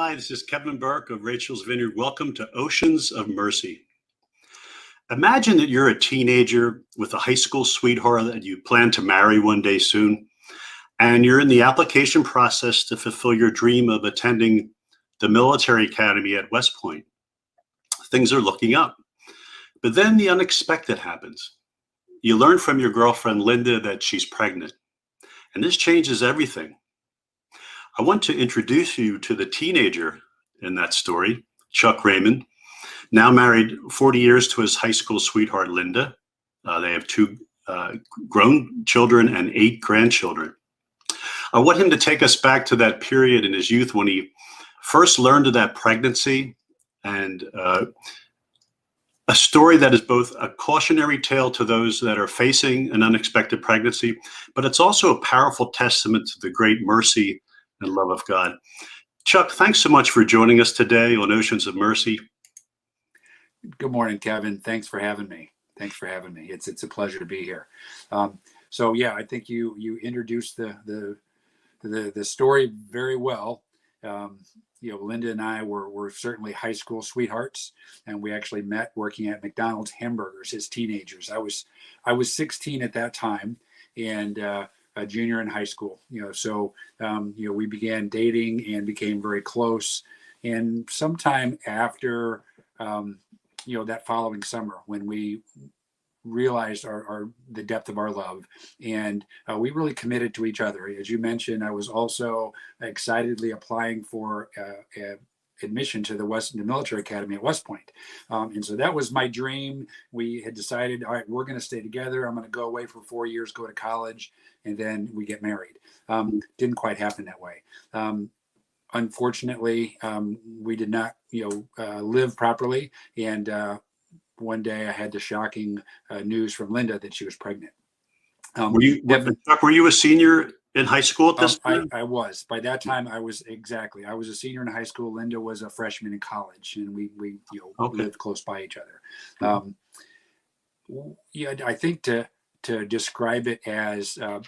Hi, this is Kevin Burke of Rachel's Vineyard. Welcome to Oceans of Mercy. Imagine that you're a teenager with a high school sweetheart that you plan to marry one day soon, and you're in the application process to fulfill your dream of attending the military academy at West Point. Things are looking up, but then the unexpected happens. You learn from your girlfriend, Linda, that she's pregnant, and this changes everything. I want to introduce you to the teenager in that story, Chuck Raymond, now married 40 years to his high school sweetheart, Linda. They have two grown children and 8 grandchildren. I want him to take us back to that period in his youth when he first learned of that pregnancy, and a story that is both a cautionary tale to those that are facing an unexpected pregnancy, but it's also a powerful testament to the great mercy and love of God. Chuck, thanks so much for joining us today on Oceans of Mercy. Good morning, Kevin. Thanks for having me. It's a pleasure to be here. So yeah, I think you introduced the story very well. Linda and I were certainly high school sweethearts, and we actually met working at McDonald's hamburgers as teenagers. I was 16 at that time, and a junior in high school. We began dating and became very close. And sometime after, that following summer, when we realized the depth of our love, and we really committed to each other. As you mentioned, I was also excitedly applying for admission to the military academy at West Point. And so that was my dream. We had decided, all right, we're going to stay together. I'm going to go away for 4 years, go to college, and then we get married. Didn't quite happen that way. Unfortunately, we did not, live properly. And one day I had the shocking news from Linda that she was pregnant. Chuck, were you a senior in high school at this time? I was. By that time, I was a senior in high school. Linda was a freshman in college, and we lived close by each other. I think to describe it as a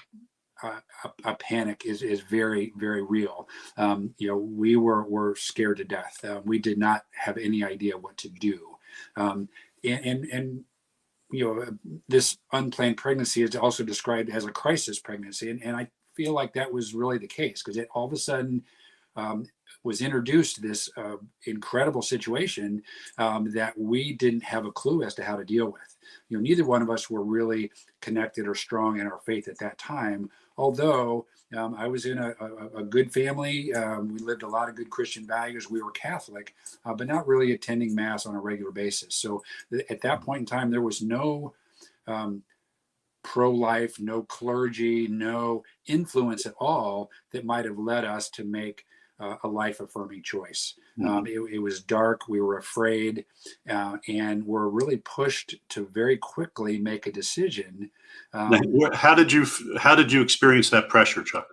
panic is very, very real. We were scared to death. We did not have any idea what to do. This unplanned pregnancy is also described as a crisis pregnancy. And I feel like that was really the case, because it all of a sudden was introduced to this incredible situation that we didn't have a clue as to how to deal with. Neither one of us were really connected or strong in our faith at that time, although I was in a good family. We lived a lot of good Christian values. We were Catholic, but not really attending Mass on a regular basis. So at that point in time, there was no pro-life, no clergy, no influence at all that might have led us to make a life-affirming choice. It was dark. We were afraid, and were really pushed to very quickly make a decision. How did you experience that pressure, Chuck?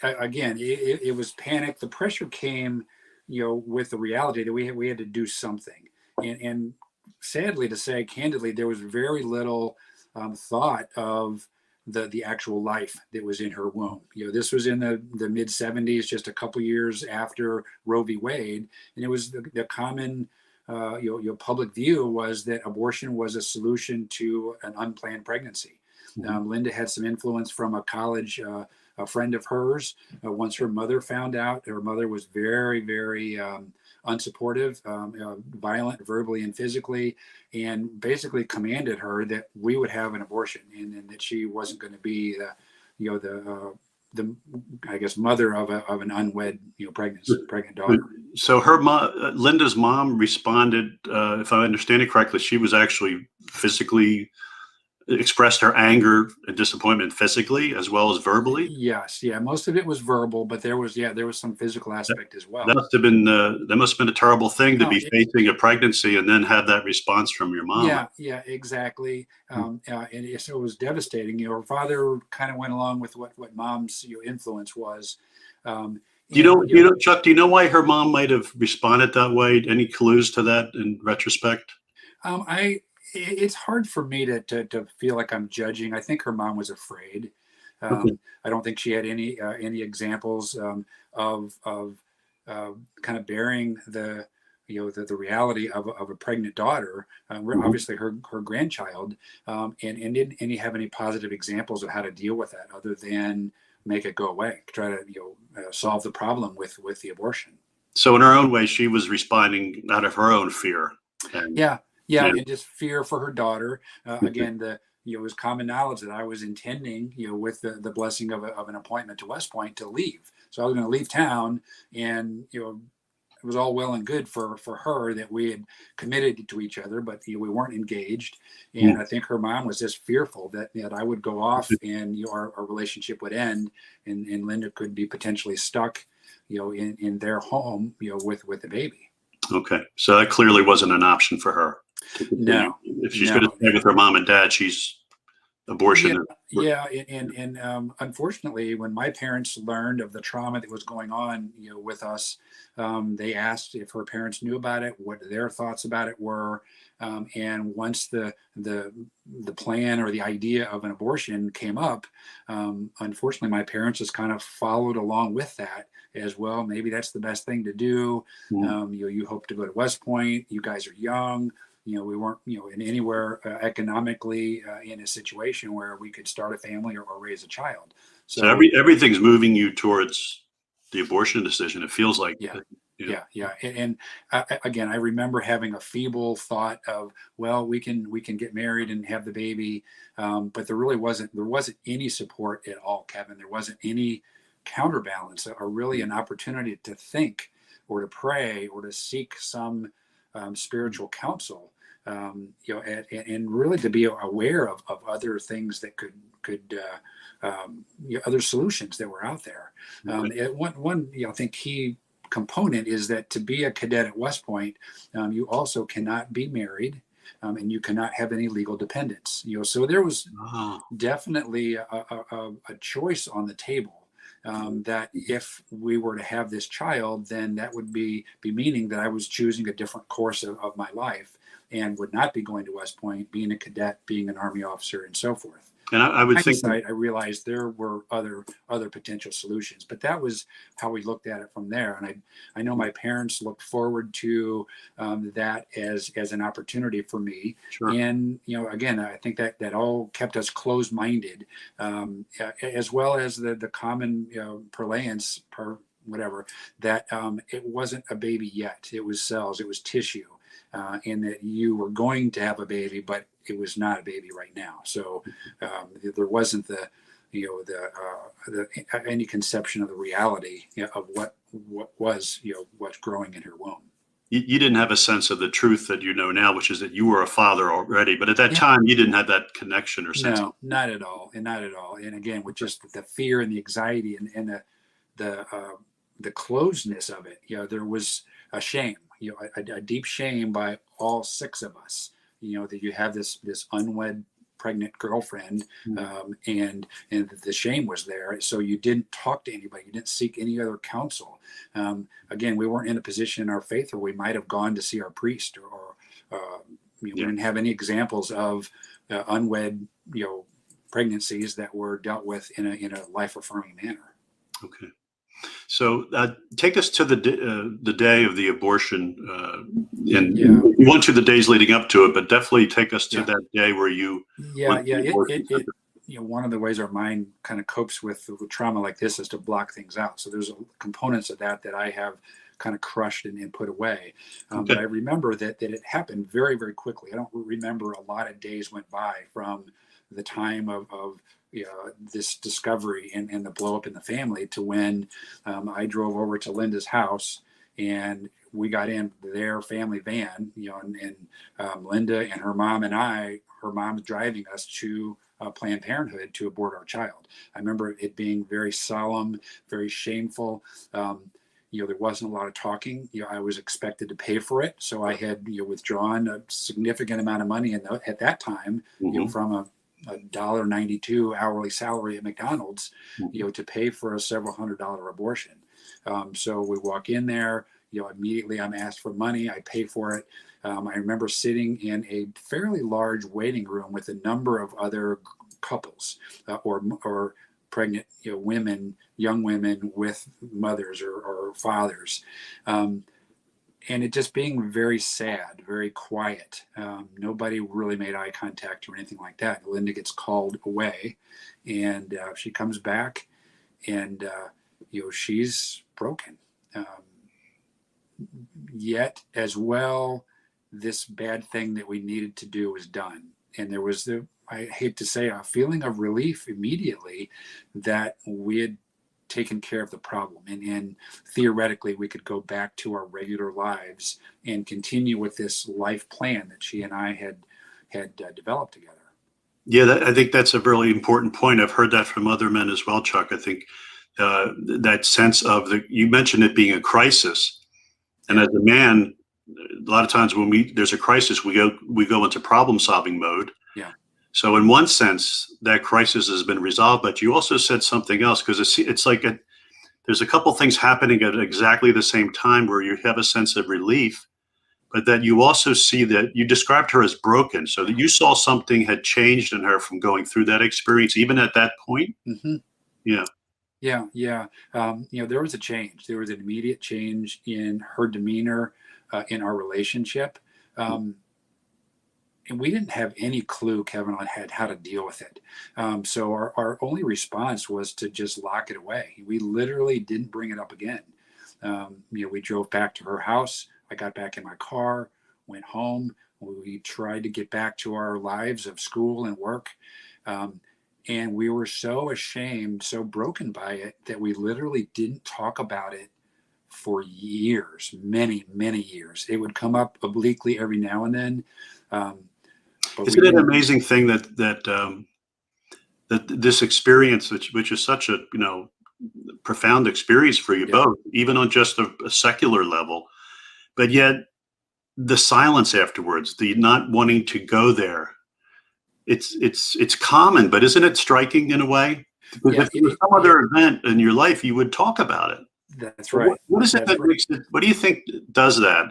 Again, it was panic. The pressure came, with the reality that we had to do something, and sadly to say, candidly, there was very little thought of the actual life that was in her womb. This was in the mid 70s, just a couple years after Roe v. Wade, and it was the common public view was that abortion was a solution to an unplanned pregnancy. Linda had some influence from a college a friend of hers. Once her mother found out, her mother was very, very unsupportive, violent verbally and physically, and basically commanded her that we would have an abortion, and that she wasn't going to be the I guess mother of an unwed pregnant daughter. So Linda's mom responded, if I understand it correctly, she was actually physically expressed her anger and disappointment physically as well as verbally. Yes, yeah, most of it was verbal, but there was some physical aspect as well. That must have been a terrible thing to be facing a pregnancy and then have that response from your mom. Yeah, exactly. And so it was devastating. Her father kind of went along with what mom's influence was. Chuck, do you know why her mom might have responded that way? Any clues to that in retrospect? It's hard for me to feel like I'm judging. I think her mom was afraid. Okay. I don't think she had any examples of kind of bearing the reality of a pregnant daughter, Mhm. obviously her grandchild, and didn't any have any positive examples of how to deal with that other than make it go away, try to solve the problem with the abortion. So in her own way, she was responding out of her own fear. And Yeah, yeah, yeah. and just fear for her daughter. Again, it was common knowledge that I was intending, with the blessing of an appointment to West Point, to leave. So I was going to leave town, and it was all well and good for her that we had committed to each other, but we weren't engaged. And Mm. I think her mom was just fearful that I would go off and our relationship would end, and Linda could be potentially stuck, in their home, with the baby. Okay. So that clearly wasn't an option for her to continue. No, If she's going to no, stay with her mom and dad, she's yeah, abortion. yeah, and unfortunately, when my parents learned of the trauma that was going on, with us, they asked if her parents knew about it, what their thoughts about it were, and once the plan or the idea of an abortion came up, unfortunately, my parents just kind of followed along with that as well. Maybe that's the best thing to do. Mm. You hope to go to West Point. You guys are young. We weren't, in anywhere economically in a situation where we could start a family or raise a child. So So everything's moving you towards the abortion decision. It feels like, yeah, yeah. yeah. And again, I remember having a feeble thought of, well, we can get married and have the baby, but there wasn't any support at all, Kevin. There wasn't any counterbalance or really an opportunity to think or to pray or to seek some spiritual counsel. And really to be aware of other things that could other solutions that were out there. One I think key component is that to be a cadet at West Point, you also cannot be married, and you cannot have any legal dependents. So there was Oh, definitely a choice on the table. That if we were to have this child, then that would be meaning that I was choosing a different course of my life and would not be going to West Point, being a cadet, being an Army officer, and so forth. and I would think that, Hindsight, I realized there were other potential solutions, but that was how we looked at it from there. And I know my parents looked forward to that as an opportunity for me. sure. And again, I think that all kept us closed-minded, as well as the common parlance, whatever, that it wasn't a baby yet. It was cells. It was tissue. And that you were going to have a baby, but it was not a baby right now. So there wasn't any conception of the reality of what was what's growing in her womb. You didn't have a sense of the truth that you know now, which is that you were a father already. But at that Yeah. time, you didn't have that connection or sense. No, not at all, and not at all. And again, with just the fear and the anxiety and the closeness of it, there was a shame, a deep shame by all six of us, that you have this unwed pregnant girlfriend, and the shame was there. So you didn't talk to anybody, you didn't seek any other counsel. Again, we weren't in a position in our faith where we might have gone to see our priest, or we didn't have any examples of unwed, pregnancies that were dealt with in a life affirming manner. Okay. So take us to the day of the abortion, and you went through the days leading up to it, but definitely take us to that day where you went to the abortion center. One of the ways our mind kind of copes with trauma like this is to block things out. So there's components of that I have kind of crushed and put away. But I remember that it happened very, very quickly. I don't remember a lot of days went by from the time of this discovery and the blow up in the family to when I drove over to Linda's house and we got in their family van, and Linda and her mom and her mom's driving us to Planned Parenthood to abort our child. I remember it being very solemn, very shameful. There wasn't a lot of talking. I was expected to pay for it. So I had withdrawn a significant amount of money at that time, from a $1.92 hourly salary at McDonald's, to pay for a several $100 abortion. So we walk in there, immediately I'm asked for money. I pay for it. I remember sitting in a fairly large waiting room with a number of other couples, or pregnant, young women with mothers or fathers. And it just being very sad, very quiet. Nobody really made eye contact or anything like that. Linda gets called away, and she comes back, and she's broken. Yet, as well, this bad thing that we needed to do was done, and there was I hate to say, a feeling of relief immediately that we had taken care of the problem, and theoretically we could go back to our regular lives and continue with this life plan that she and I had developed together. Yeah, I think that's a really important point. I've heard that from other men as well, Chuck. I think that sense of you mentioned it being a crisis, and as a man, a lot of times when there's a crisis, we go into problem solving mode. Yeah. So in one sense, that crisis has been resolved, but you also said something else, because it's like there's a couple things happening at exactly the same time where you have a sense of relief, but that you also see that you described her as broken, so that you saw something had changed in her from going through that experience, even at that point. Mm-hmm. Yeah. Yeah. There was a change. There was an immediate change in her demeanor, in our relationship. And we didn't have any clue, Kevin, on how to deal with it. So our only response was to just lock it away. We literally didn't bring it up again. We drove back to her house. I got back in my car, went home. We tried to get back to our lives of school and work. And we were so ashamed, so broken by it, that we literally didn't talk about it for years, many, many years. It would come up obliquely every now and then. Isn't it an amazing thing that this experience, which is such a profound experience for you both, even on just a secular level, but yet the silence afterwards, the not wanting to go there, it's common, but isn't it striking in a way? Because if there was some other event in your life, you would talk about it. That's right. What is it that makes it? What do you think does that?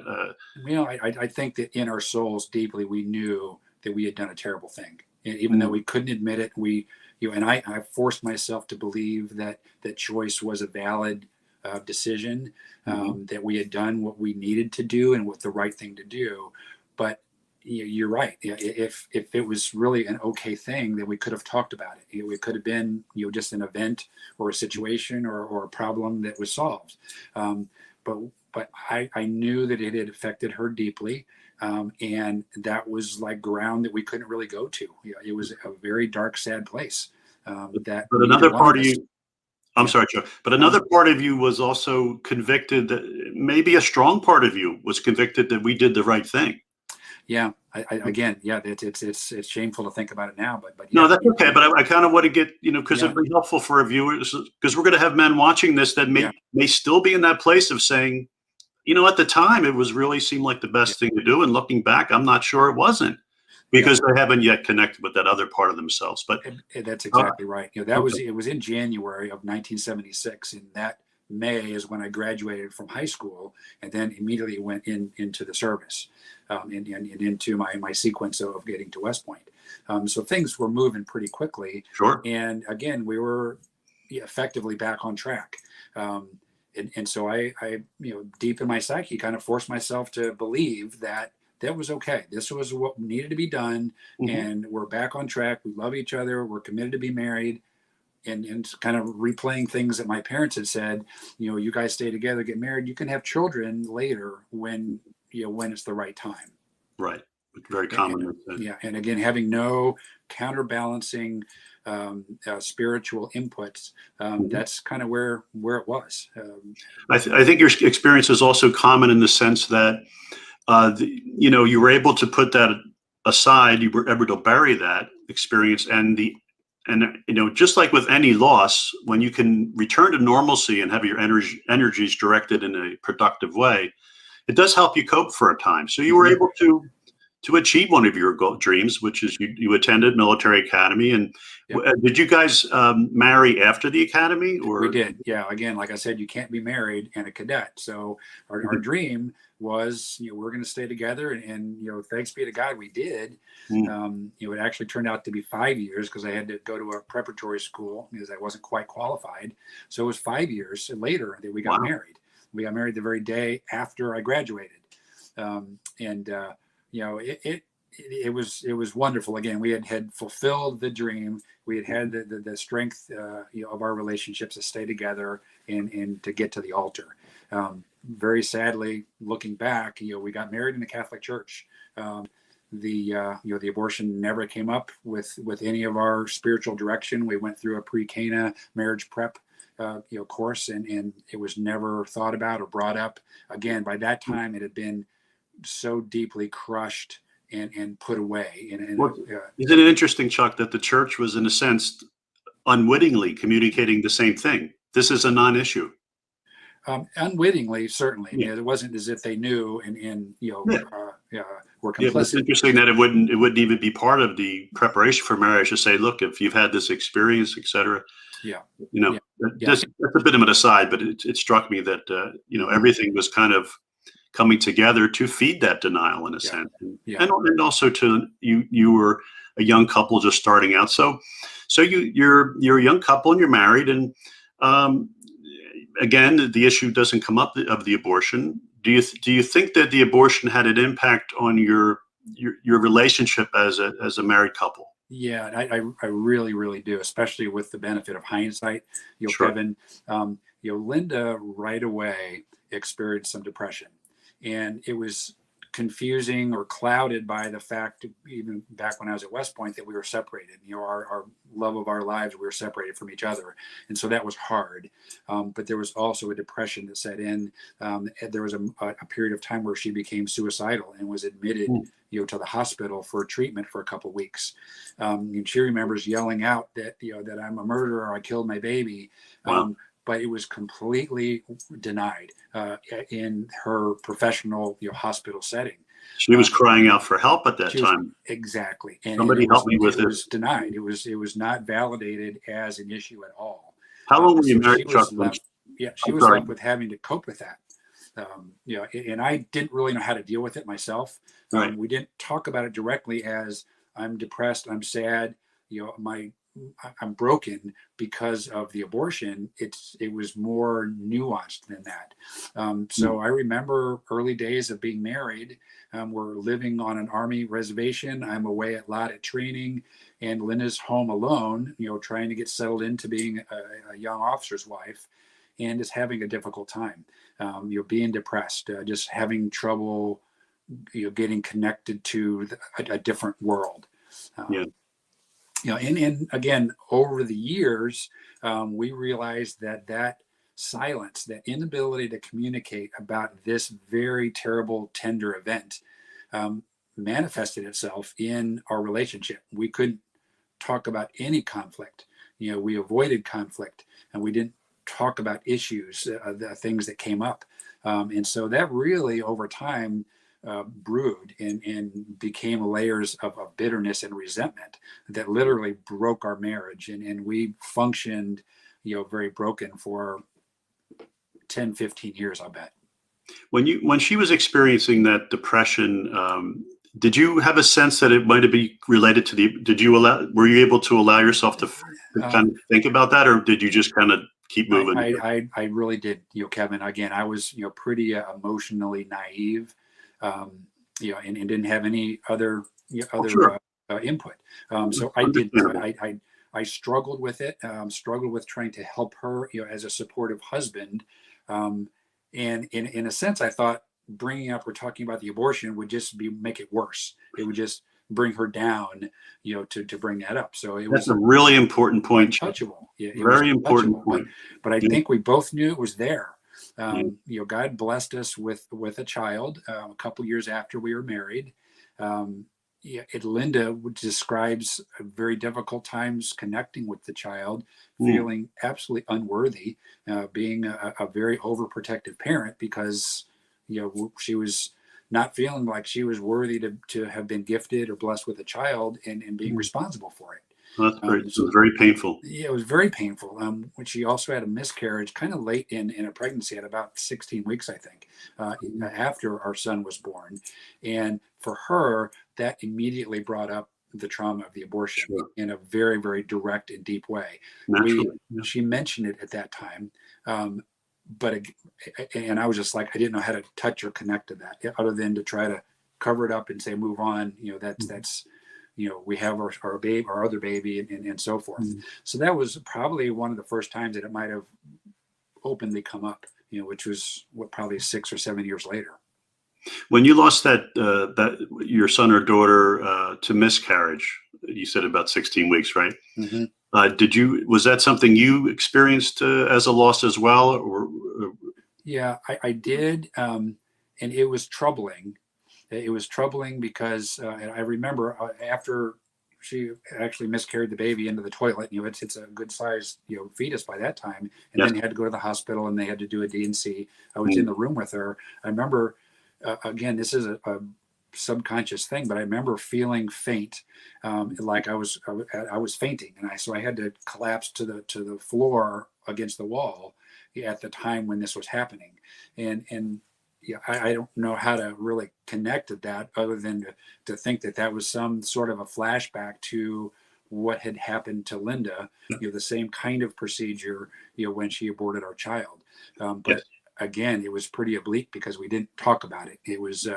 I think that in our souls deeply, we knew that we had done a terrible thing, and even though we couldn't admit it, and I forced myself to believe that choice was a valid decision, that we had done what we needed to do and what the right thing to do. But you're right. If it was really an okay thing, then we could have talked about it. It could have been just an event or a situation or a problem that was solved. But I knew that it had affected her deeply, and that was like ground that we couldn't really go to. It was a very dark, sad place. But another part of you. I'm sorry, Joe. But another part of you was also convicted that maybe a strong part of you was convicted that we did the right thing. Yeah. It's shameful to think about it now, but no, that's okay. But I kind of want to get, because it'd be helpful for our viewers, because we're going to have men watching this that may still be in that place of saying, at the time it was really seemed like the best thing to do. And looking back, I'm not sure it wasn't, because they haven't yet connected with that other part of themselves. But that's exactly right. It was in January of 1976, and that May is when I graduated from high school, and then immediately went into the service, and into my sequence of getting to West Point. So things were moving pretty quickly. Sure. And again, we were effectively back on track. And so I deep in my psyche, kind of forced myself to believe that was okay. This was what needed to be done, and we're back on track. We love each other. We're committed to be married. And kind of replaying things that my parents had said, you guys stay together, get married. You can have children later when it's the right time. Right. Very common. And again, having no counterbalancing spiritual inputs, that's kind of where it was. I think your experience is also common in the sense that, you were able to put that aside. You were able to bury that experience, and just like with any loss, when you can return to normalcy and have your energies directed in a productive way, it does help you cope for a time. So you were able to achieve one of your dreams, which is you attended military academy. And Yep. did you guys marry after the academy, We or? did. Yeah. Again, like I said, you can't be married and a cadet. So our dream was, we're going to stay together, and thanks be to God, we did. It actually turned out to be 5 years because I had to go to a preparatory school because I wasn't quite qualified. So it was 5 years later that we got Wow. married. We got married the very day after I graduated. It was wonderful. Again, we had fulfilled the dream. We had the strength of our relationships to stay together and to get to the altar. Very sadly, looking back, we got married in the Catholic Church. The abortion never came up with any of our spiritual direction. We went through a pre-Cana marriage prep course, and it was never thought about or brought up. Again, by that time, it had been so deeply crushed and put away. Isn't it interesting, Chuck, that the church was, in a sense, unwittingly communicating the same thing? This is a non-issue. Unwittingly, certainly. Yeah. It wasn't as if they knew and were complicit. Yeah, but it's interesting that it wouldn't even be part of the preparation for marriage to say, look, if you've had this experience, etc. Yeah. That's a bit of an aside, but it struck me that everything was kind of coming together to feed that denial in a sense, and also to you were a young couple just starting out. So you're a young couple and you're married, and again, the issue doesn't come up of the abortion. Do you think that the abortion had an impact on your relationship as a married couple? Yeah, I really, really do, especially with the benefit of hindsight. Sure. Kevin, Linda right away experienced some depression, and it was confusing or clouded by the fact, even back when I was at West Point, that we were separated. Our love of our lives, we were separated from each other, and so that was hard. But there was also a depression that set in. There was a period of time where she became suicidal and was admitted, to the hospital for treatment for a couple of weeks. And she remembers yelling out that that I'm a murderer, I killed my baby. Wow. But it was completely denied in her professional hospital setting. She was crying out for help at that time. Exactly. And somebody help me with it. It was denied. It was not validated as an issue at all. How long were you married, Chuck? She was left with having to cope with that. And I didn't really know how to deal with it myself. Right. We didn't talk about it directly as I'm depressed, I'm sad, I'm broken because of the abortion. It was more nuanced than that. So I remember early days of being married. We're living on an Army reservation. I'm away at lot at training, and Linda's home alone, trying to get settled into being a young officer's wife, and is having a difficult time. Being depressed, just having trouble, getting connected to a different world. And again, over the years, we realized that silence, that inability to communicate about this very terrible, tender event, manifested itself in our relationship. We couldn't talk about any conflict. We avoided conflict, and we didn't talk about issues, the things that came up. And so that really, over time, brewed and became layers of bitterness and resentment that literally broke our marriage. And we functioned, very broken for 10, 15 years, I bet. When she was experiencing that depression, did you have a sense that it might be related to were you able to allow yourself to kind of think about that, or did you just kind of keep moving? I really did, Kevin. Again, I was, pretty emotionally naive. And didn't have any other input. So I did. I struggled with it. Struggled with trying to help her, as a supportive husband. And in a sense, I thought bringing up or talking about the abortion would just make it worse. It would just bring her down, to bring that up. So that's a really important point. Untouchable. Very important point. But I think we both knew it was there. God blessed us with a child a couple years after we were married. Linda describes very difficult times connecting with the child, feeling absolutely unworthy, being a very overprotective parent because she was not feeling like she was worthy to have been gifted or blessed with a child and being responsible for it. That's very, So so very painful. yeah, it was very painful. When she also had a miscarriage kind of late in a pregnancy at about 16 weeks, I think, after our son was born. And for her, that immediately brought up the trauma of the abortion Sure. in a very, very direct and deep way. Naturally. Yeah. She mentioned it at that time. But and I was just like, I didn't know how to touch or connect to that other than to try to cover it up and say, move on. That's, we have our baby, our other baby, and so forth. So that was probably one of the first times that it might have openly come up, which was probably 6 or 7 years later. When you lost that your son or daughter to miscarriage, you said about 16 weeks, right? Mm-hmm. Was that something you experienced as a loss as well? Yeah, I did. And it was troubling. It was troubling because I remember after she actually miscarried the baby into the toilet, it's a good sized, fetus by that time. And Yes. then had to go to the hospital and they had to do a D&C. I was in the room with her. I remember, again, this is a subconscious thing, but I remember feeling faint, like I was fainting, and so I had to collapse to the floor against the wall at the time when this was happening, and yeah, I don't know how to really connect to that other than to think that was some sort of a flashback to what had happened to Linda, the same kind of procedure, when she aborted our child, but. Yes. Again, it was pretty oblique because we didn't talk about it. It was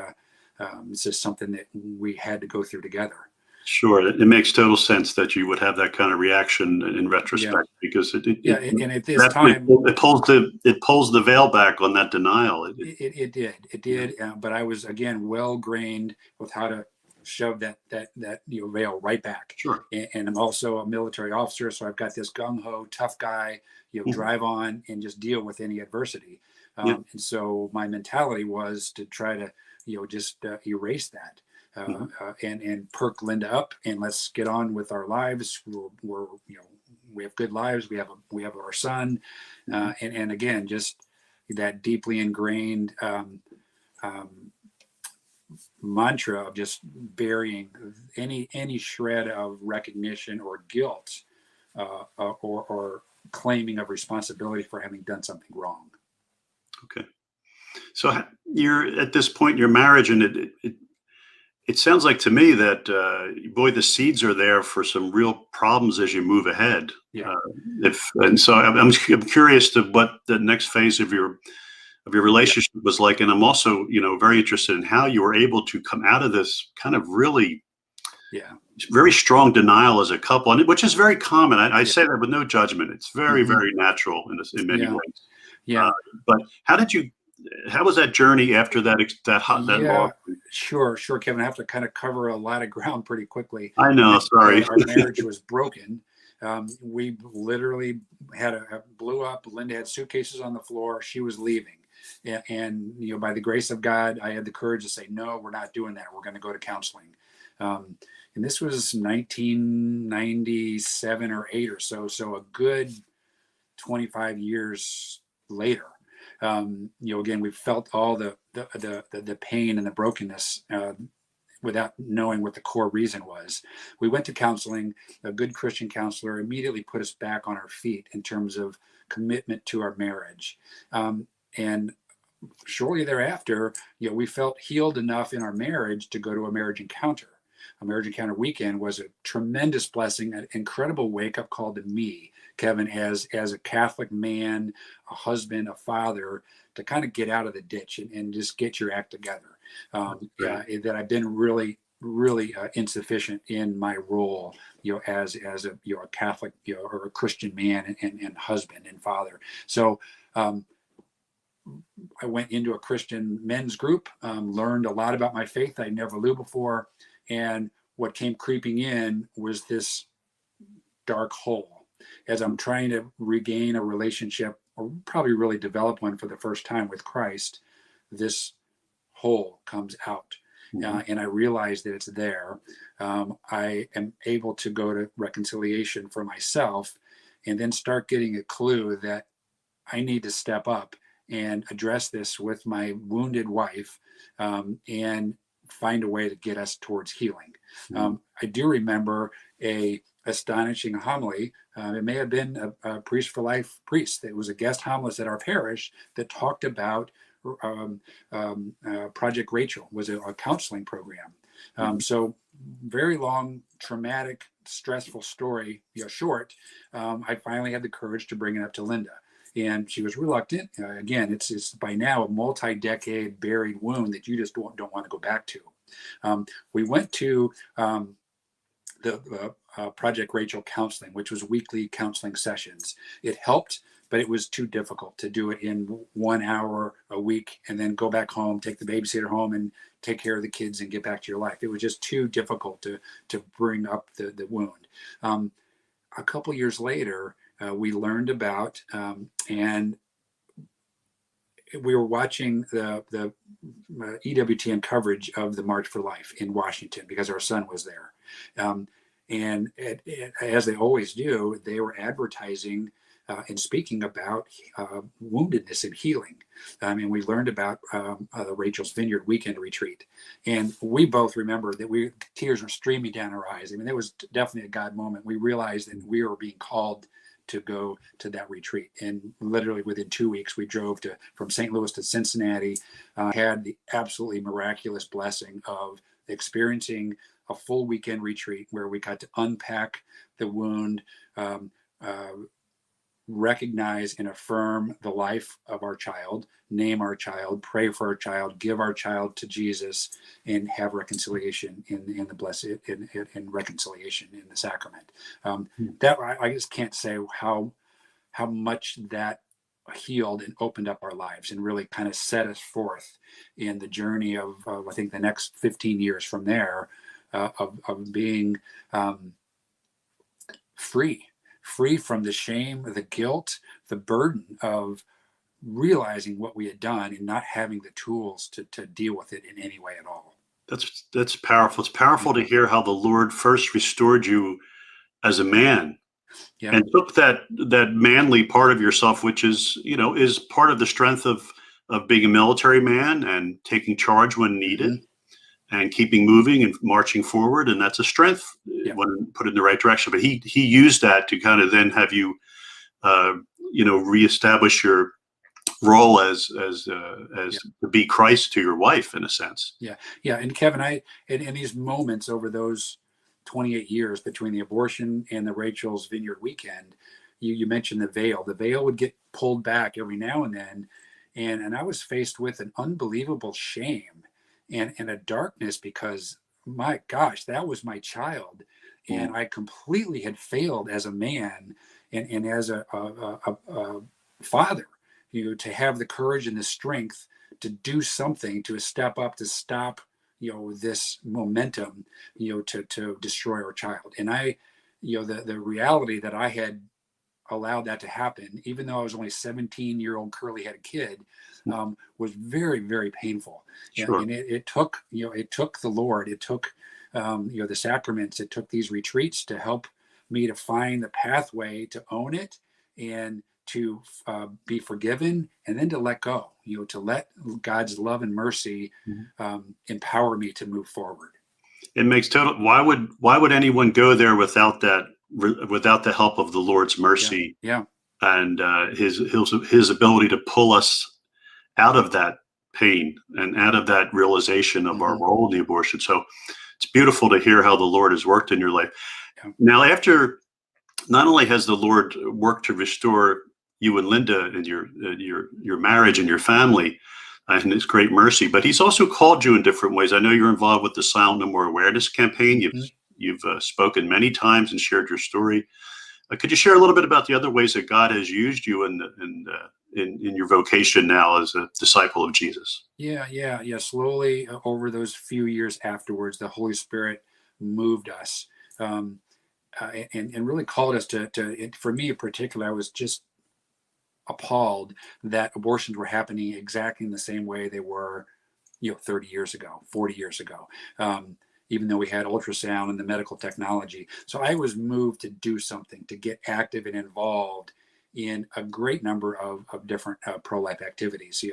it's just something that we had to go through together. Sure, it makes total sense that you would have that kind of reaction in retrospect, because and at this time it pulls the veil back on that denial. It did. But I was again well grained with how to shove that veil right back. Sure. And I'm also a military officer, so I've got this gung ho tough guy, drive on and just deal with any adversity. And so my mentality was to try to just erase that and perk Linda up and let's get on with our lives. We're we have good lives. We have our son, and again just that deeply ingrained mantra of just burying any shred of recognition or guilt or claiming of responsibility for having done something wrong. Okay. So you're at this point in your marriage, and it sounds like to me that boy, the seeds are there for some real problems as you move ahead. Yeah. So I'm curious to what the next phase of your relationship was like, and I'm also very interested in how you were able to come out of this kind of really very strong denial as a couple, and which is very common. I say that with no judgment. It's very very natural in many ways. Yeah. But how was that journey after that loss? Sure, Kevin. I have to kind of cover a lot of ground pretty quickly. I know. Sorry. Our marriage was broken. We literally had blew up. Linda had suitcases on the floor. She was leaving. And by the grace of God, I had the courage to say, no, we're not doing that. We're going to go to counseling. And this was 1997 or 8 or so. So a good 25 years later. Again, we felt all the pain and the brokenness without knowing what the core reason was. We went to counseling. A good Christian counselor immediately put us back on our feet in terms of commitment to our marriage. And shortly thereafter, we felt healed enough in our marriage to go to a marriage encounter. A marriage encounter weekend was a tremendous blessing, an incredible wake-up call to me, Kevin, as a Catholic man, a husband, a father, to kind of get out of the ditch and just get your act together. That I've been really, really insufficient in my role, as a Catholic, or a Christian man and husband and father. So I went into a Christian men's group, learned a lot about my faith I never knew before. And what came creeping in was this dark hole. As I'm trying to regain a relationship, or probably really develop one for the first time with Christ, this hole comes out. And I realize that it's there. I am able to go to reconciliation for myself and then start getting a clue that I need to step up and address this with my wounded wife, and find a way to get us towards healing. I do remember a astonishing homily. It may have been a Priest for Life priest. It was a guest homilist at our parish that talked about Project Rachel, was a counseling program. So very long, traumatic, stressful story, short. I finally had the courage to bring it up to Linda. And she was reluctant. Again, it's by now a multi-decade buried wound that you just don't want to go back to. We went to the Project Rachel counseling, which was weekly counseling sessions. It helped, but it was too difficult to do it in 1 hour a week and then go back home, take the babysitter home, and take care of the kids and get back to your life. It was just too difficult to bring up the wound. A couple years later, we learned about, and we were watching the EWTN coverage of the March for Life in Washington because our son was there. And as they always do, they were advertising and speaking about woundedness and healing. And we learned about the Rachel's Vineyard weekend retreat. And we both remember that tears were streaming down our eyes. I mean, it was definitely a God moment. We realized that we were being called to go to that retreat. And literally within 2 weeks, we drove from St. Louis to Cincinnati, had the absolutely miraculous blessing of experiencing a full weekend retreat where we got to unpack the wound, recognize and affirm the life of our child, name our child, pray for our child, give our child to Jesus, and have reconciliation in the blessed, in reconciliation in the sacrament. That I just can't say how much that healed and opened up our lives and really kind of set us forth in the journey of I think the next 15 years from there, of being free from the shame, the guilt, the burden of realizing what we had done and not having the tools to deal with it in any way at all. That's powerful. It's powerful to hear how the Lord first restored you as a man, and took that manly part of yourself, which is part of the strength of being a military man and taking charge when needed. And keeping moving and marching forward, and that's a strength when put in the right direction. But he used that to kind of then have you, reestablish your role as to be Christ to your wife in a sense. Yeah. And Kevin, in these moments over those 28 years between the abortion and the Rachel's Vineyard weekend, you mentioned the veil. The veil would get pulled back every now and then, and I was faced with an unbelievable shame and a darkness because, my gosh, that was my child. And I completely had failed as a man and as a father, to have the courage and the strength to do something, to step up, to stop, this momentum, to destroy our child. And the reality that I had allowed that to happen, even though I was only a 17-year-old curly-headed kid, was very, very painful. Sure. And it took the Lord, it took the sacraments, it took these retreats to help me to find the pathway to own it and to be forgiven, and then to let go, to let God's love and mercy empower me to move forward. It makes total. Why would anyone go there without the help of the Lord's mercy? And his ability to pull us out of that pain and out of that realization of our role in the abortion. So it's beautiful to hear how the Lord has worked in your life. Now, after, not only has the Lord worked to restore you and Linda and your marriage and your family and his great mercy, but he's also called you in different ways. I know you're involved with the Silent No More Awareness campaign. You've spoken many times and shared your story. Could you share a little bit about the other ways that God has used you in your vocation now as a disciple of Jesus? Yeah. Slowly over those few years afterwards, the Holy Spirit moved us and really called us to. For me in particular, I was just appalled that abortions were happening exactly in the same way they were, 30 years ago, 40 years ago. Even though we had ultrasound and the medical technology. So I was moved to do something, to get active and involved in a great number of different pro-life activities.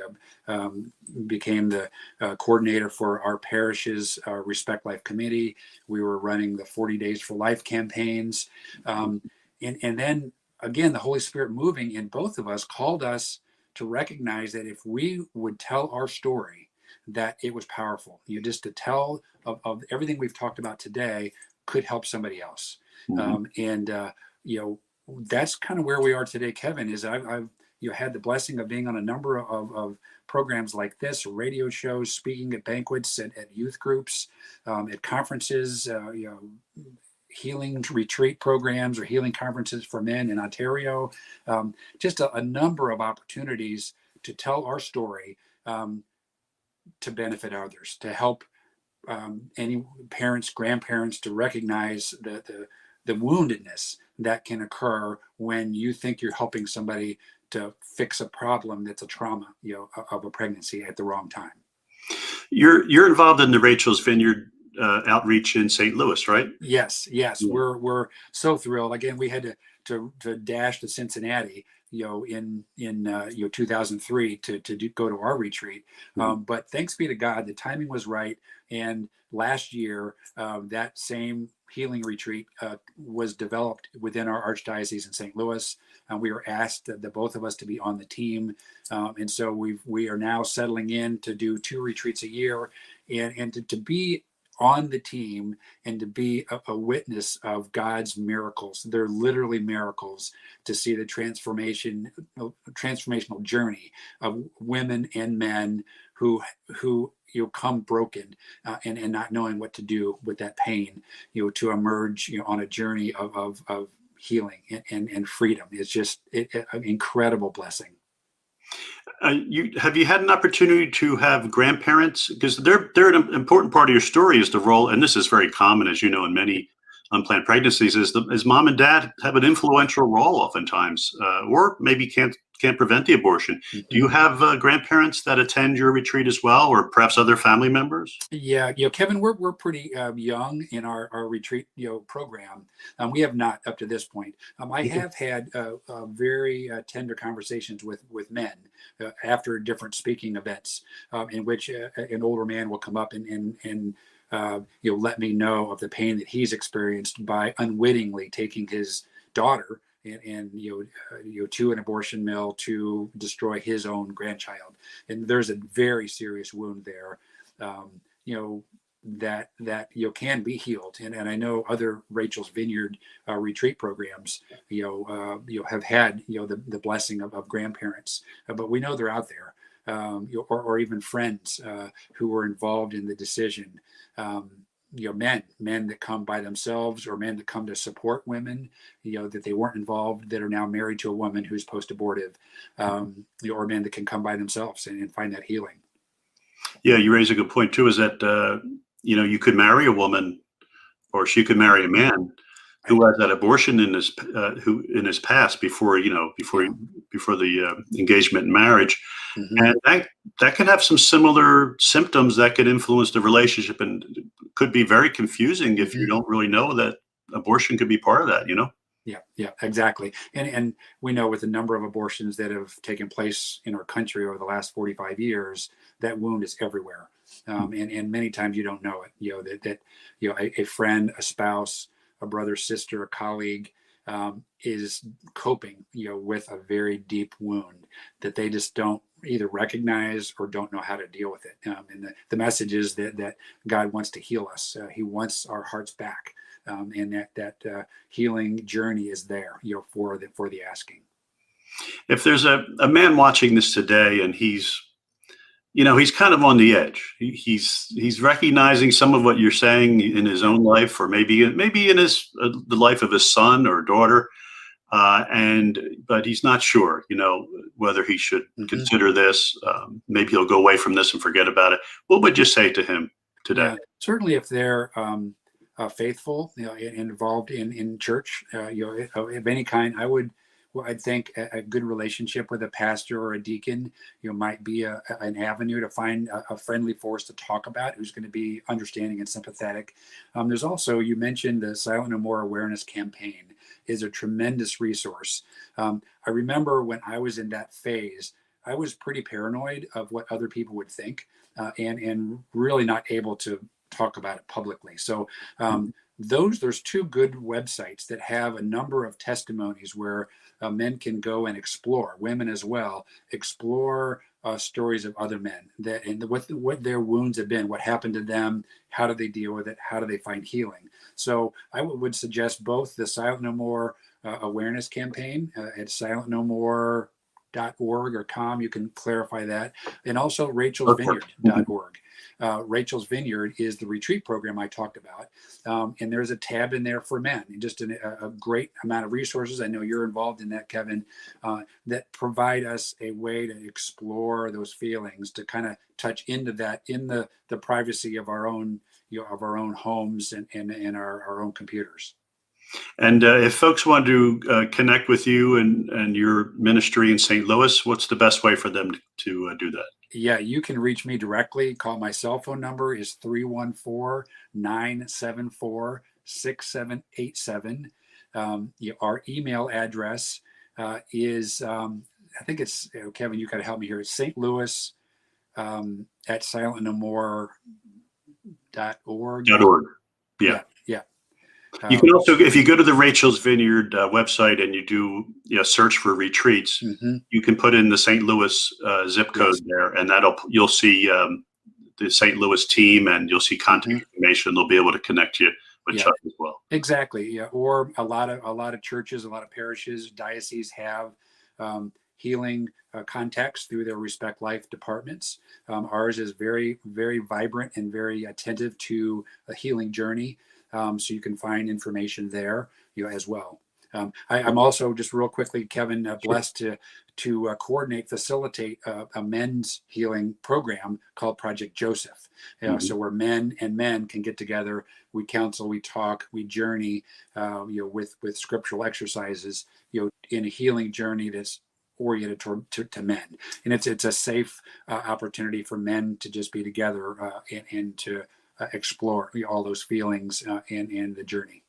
Became the coordinator for our parish's Respect Life Committee. We were running the 40 Days for Life campaigns. And then again, the Holy Spirit moving in both of us called us to recognize that if we would tell our story, that it was powerful. Just to tell of everything we've talked about today could help somebody else. That's kind of where we are today, Kevin. Is I've had the blessing of being on a number of programs like this, radio shows, speaking at banquets, at youth groups, at conferences, healing retreat programs or healing conferences for men in Ontario. Just a number of opportunities to tell our story, to benefit others, to help any parents, grandparents, to recognize the woundedness that can occur when you think you're helping somebody to fix a problem that's a trauma, of a pregnancy at the wrong time. You're involved in the Rachel's Vineyard outreach in St. Louis, right? Yes. Yeah. We're so thrilled. Again, we had to dash to Cincinnati, in 2003 to go to our retreat. But thanks be to God, the timing was right. And last year, that same healing retreat was developed within our archdiocese in St. Louis. We were asked, the both of us, to be on the team. And so we are now settling in to do 2 retreats a year, and to be on the team and to be a witness of God's miracles. They're literally miracles, to see the transformational journey of women and men who come broken and not knowing what to do with that pain, to emerge on a journey of healing and freedom. It's just an incredible blessing. Have you had an opportunity to have grandparents? Because they're an important part of your story, is the role, and this is very common, as you know, in many unplanned pregnancies, is mom and dad have an influential role oftentimes, or maybe can't prevent the abortion. Do you have grandparents that attend your retreat as well, or perhaps other family members? Yeah, Kevin, we're pretty young in our retreat program. We have not up to this point. I have had very tender conversations with men after different speaking events, in which an older man will come up and let me know of the pain that he's experienced by unwittingly taking his daughter and to an abortion mill to destroy his own grandchild. And there's a very serious wound there, that can be healed. And I know other Rachel's Vineyard retreat programs, have had the blessing of grandparents, but we know they're out there, or even friends who were involved in the decision. Men that come by themselves, or men that come to support women, that they weren't involved, that are now married to a woman who's post-abortive, or men that can come by themselves and find that healing. Yeah, you raise a good point too, is that, you could marry a woman, or she could marry a man who had that abortion in his past before the engagement and marriage. And that can have some similar symptoms that could influence the relationship, and could be very confusing if you don't really know that abortion could be part of that, Yeah, exactly. And we know, with the number of abortions that have taken place in our country over the last 45 years, that wound is everywhere. And many times you don't know it, that a friend, a spouse, a brother, sister, a colleague, is coping, with a very deep wound that they just don't either recognize or don't know how to deal with it. And the message is that God wants to heal us. He wants our hearts back. And that healing journey is there, for the asking. If there's a man watching this today, and he's kind of on the edge, he's recognizing some of what you're saying in his own life, or maybe in the life of his son or daughter, but he's not sure, whether he should consider this. Maybe he'll go away from this and forget about it. What would you say to him today? Certainly, if they're faithful, involved in church, of any kind, I think a good relationship with a pastor or a deacon, might be an avenue to find a friendly force to talk about, who's going to be understanding and sympathetic. There's also, you mentioned the Silent No More awareness campaign. is a tremendous resource. I remember when I was in that phase, I was pretty paranoid of what other people would think, and really not able to talk about it publicly. So there's two good websites that have a number of testimonies where men can go and explore, women as well, explore stories of other men that and what their wounds have been, what happened to them, how do they deal with it, how do they find healing. So I would suggest both the Silent No More awareness campaign at silentnomore.org or com. You can clarify that, and also rachelsvineyard.org. Rachel's Vineyard is the retreat program I talked about. And there's a tab in there for men, and just a great amount of resources. I know you're involved in that, Kevin, that provide us a way to explore those feelings, to kind of touch into that in the privacy of our own, of our own homes and our own computers. And if folks want to connect with you and your ministry in St. Louis, what's the best way for them to do that? Yeah, you can reach me directly. Call my cell phone number is 314-974-6787. Our email address is, I think it's, Kevin, you got to help me here. It's St. Louis at silentnomore.org. .org. Yeah. You can also, if you go to the Rachel's Vineyard website and you do search for retreats, you can put in the St. Louis zip code there, and you'll see the St. Louis team, and you'll see contact information. They'll be able to connect you with Chuck as well. Exactly. Yeah. Or a lot of churches, a lot of parishes, dioceses have healing contacts through their Respect Life departments. Ours is very, very vibrant and very attentive to a healing journey. So you can find information there, as well. I'm also, just real quickly, Kevin, blessed to coordinate, facilitate a men's healing program called Project Joseph. So where men can get together, we counsel, we talk, we journey, with scriptural exercises, in a healing journey that's oriented to men. And it's a safe opportunity for men to just be together and to explore all those feelings and the journey.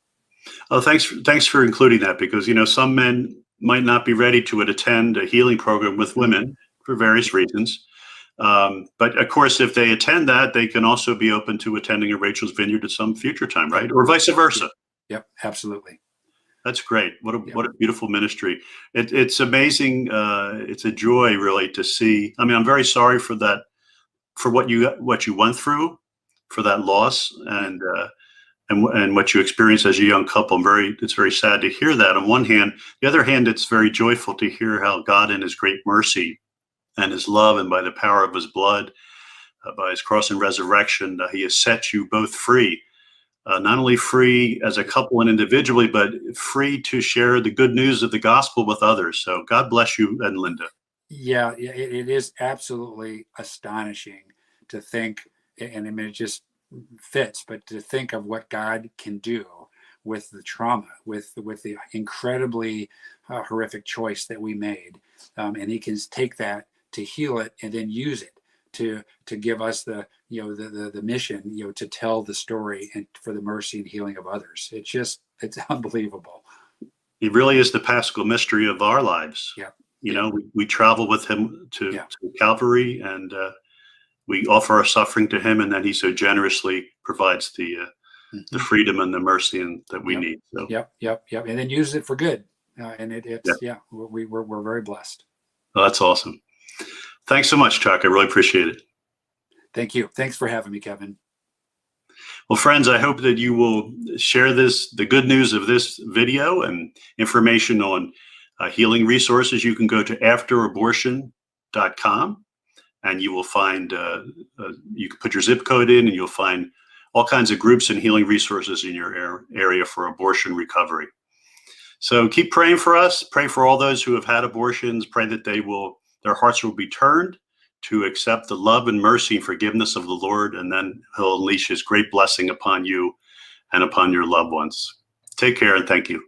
Oh, thanks for including that, because some men might not be ready to attend a healing program with women for various reasons. But of course, if they attend that, they can also be open to attending a Rachel's Vineyard at some future time, right? Or vice versa. Yep, absolutely. That's great. What a beautiful ministry. It's amazing. It's a joy, really, to see. I mean, I'm very sorry for that, for what you went through, for that loss, and what you experienced as a young couple. It's very sad to hear that on one hand. The other hand, it's very joyful to hear how God, in his great mercy and his love, and by the power of his blood, by his cross and resurrection, he has set you both free. Not only free as a couple and individually, but free to share the good news of the gospel with others. So God bless you and Linda. Yeah, it is absolutely astonishing to think, and I mean, it just fits, but to think of what God can do with the trauma, with the incredibly horrific choice that we made, and he can take that to heal it and then use it to give us the mission, to tell the story and for the mercy and healing of others. It's unbelievable. He really is the Paschal mystery of our lives. Yeah. We travel with him to Calvary, and we offer our suffering to him, and then he so generously provides the freedom and the mercy that we need. So. Yep. And then uses it for good. We're very blessed. Well, that's awesome. Thanks so much, Chuck. I really appreciate it. Thank you. Thanks for having me, Kevin. Well, friends, I hope that you will share the good news of this video and information on healing resources. You can go to afterabortion.com, and you will find, you can put your zip code in, and you'll find all kinds of groups and healing resources in your area for abortion recovery. So keep praying for us. Pray for all those who have had abortions. Pray that their hearts will be turned to accept the love and mercy and forgiveness of the Lord, and then he'll unleash his great blessing upon you and upon your loved ones. Take care, and thank you.